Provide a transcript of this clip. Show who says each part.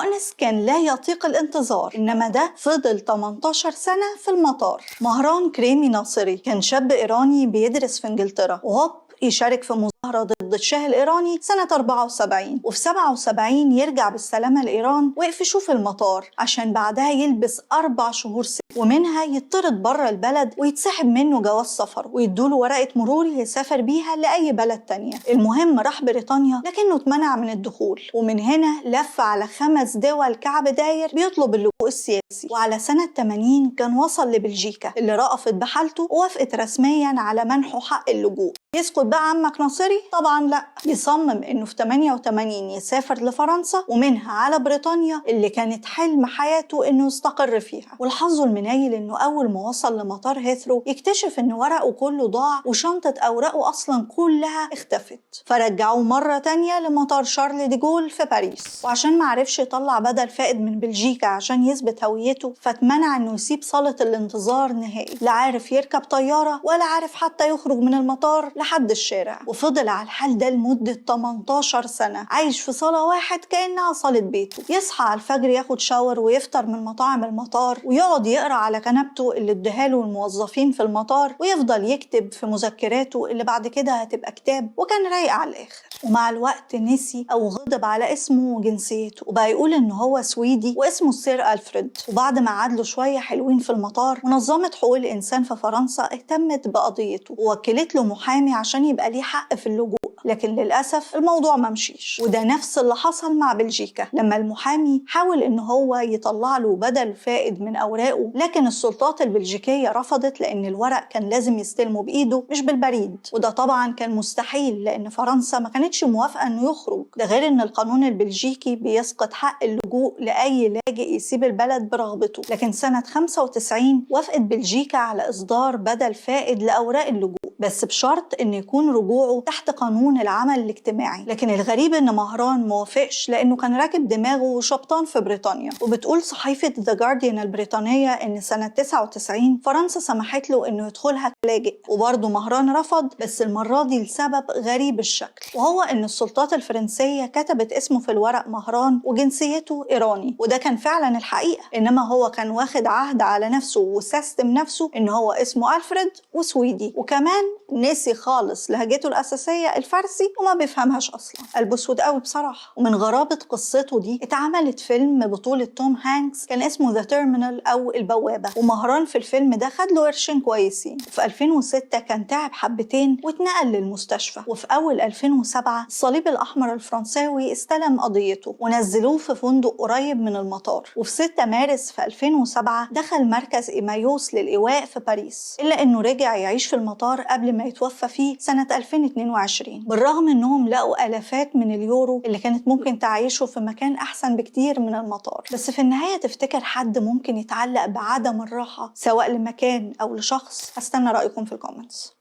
Speaker 1: يوانس كان لا يطيق الانتظار، إنما ده فضل 18 سنة في المطار. مهران كريمي ناصري كان شاب إيراني بيدرس في إنجلترا، وهوب يشارك في مظاهرة ضد الشاه الإيراني سنة 74، وفي 77 يرجع بالسلامة لإيران ويقفشوه في المطار عشان بعدها يلبس 4 شهور سجن، ومنها يطرد بره البلد ويتسحب منه جواز سفر ويدوله ورقة مرور يسافر بيها لأي بلد تانية. المهم راح بريطانيا لكنه اتمنع من الدخول، ومن هنا لف على 5 دول كعب داير بيطلب اللجوء السياسي. وعلى سنة 80 كان وصل لبلجيكا اللي رأفت بحالته ووافقت رسميا على منحه حق اللجوء. يسكت بقى عمك ناصري؟ طبعا لا، يصمم انه في 88 يسافر لفرنسا ومنها على بريطانيا اللي كانت حلم حياته انه يستقر فيها. والحظ المنيل انه اول ما وصل لمطار هيثرو يكتشف ان ورقه كله ضاع وشنطة اوراقه اصلا كلها اختفت، فرجعوه مرة تانية لمطار شارل دي جول في باريس. وعشان ما عرفش يطلع بدل فائد من بلجيكا عشان يثبت هويته فاتمنع انه يسيب صالة الانتظار نهائي، لا عارف يركب طيارة ولا عارف حتى يخرج من المطار لحد الشارع. وفضل على الحال ده لمدة 18 سنة عايش في صالة واحد كأنها صالة بيته، يصحى على الفجر ياخد شاور ويفطر من مطاعم المطار ويقعد يقرأ على كنبته اللي ادهاله الموظفين في المطار، ويفضل يكتب في مذكراته اللي بعد كده هتبقى كتاب، وكان رايق على الآخر. ومع الوقت نسي أو غضب على اسمه وجنسيته وبقى يقول إن هو سويدي واسمه سير ألفريد. وبعد ما قعد له شوية حلوين في المطار منظمة حقوق الإنسان في فرنسا اهتمت بقضيته ووكلت له محامي عشان يبقى ليه حق في اللجوء، لكن للأسف الموضوع ما مشيش. وده نفس اللي حصل مع بلجيكا لما المحامي حاول إن هو يطلع له بدل فائد من أوراقه، لكن السلطات البلجيكية رفضت لأن الورق كان لازم يستلمه بإيده مش بالبريد، وده طبعا كان مستحيل لأن فرنسا ما كانتش موافقة إنه يخرج. ده غير إن القانون البلجيكي بيسقط حق اللجوء لأي لاجئ يسيب البلد برغبته. لكن سنة 95 وافقت بلجيكا على إصدار بدل فائد لأوراق اللجوء، بس بشرط إن يكون رجوعه تحت قانون العمل الاجتماعي. لكن الغريب إن مهران موافقش لأنه كان راكب دماغه وشبطان في بريطانيا. وبتقول صحيفة The Guardian البريطانية إن سنة 99 فرنسا سمحت له إنه يدخلها كلاجئ، وبرضه مهران رفض، بس المرة دي لسبب غريب الشكل، وهو إن السلطات الفرنسية كتبت اسمه في الورق مهران وجنسيته إيراني، وده كان فعلا الحقيقة، إنما هو كان واخد عهد على نفسه وسيستم نفسه إن هو اسمه ألفريد وسويدي، وكمان نسي خالص لهجته الأساسية الفارسي وما بيفهمهاش أصلا. قلبه اسود قوي بصراحة. ومن غرابة قصته دي اتعملت فيلم بطولة توم هانكس كان اسمه ذا تيرمينال أو البوابة، ومهران في الفيلم ده خد له قرشين كويسين. في 2006 كان تعب حبتين واتنقل للمستشفى. وفي أول 2007 الصليب الأحمر الفرنساوي استلم قضيته ونزلوه في فندق قريب من المطار. وفي 6 مارس في 2007 دخل مركز إيمايوس للإيواء في باريس، إلا إنه رجع يعيش في المطار قبل ما يتوفى فيه سنة 2022، بالرغم إنهم لقوا آلافات من اليورو اللي كانت ممكن تعيشه في مكان أحسن بكتير من المطار. بس في النهاية تفتكر حد ممكن يتعلق بعدم الراحة سواء لمكان أو لشخص؟ هستنى رأيكم في الكومنتس.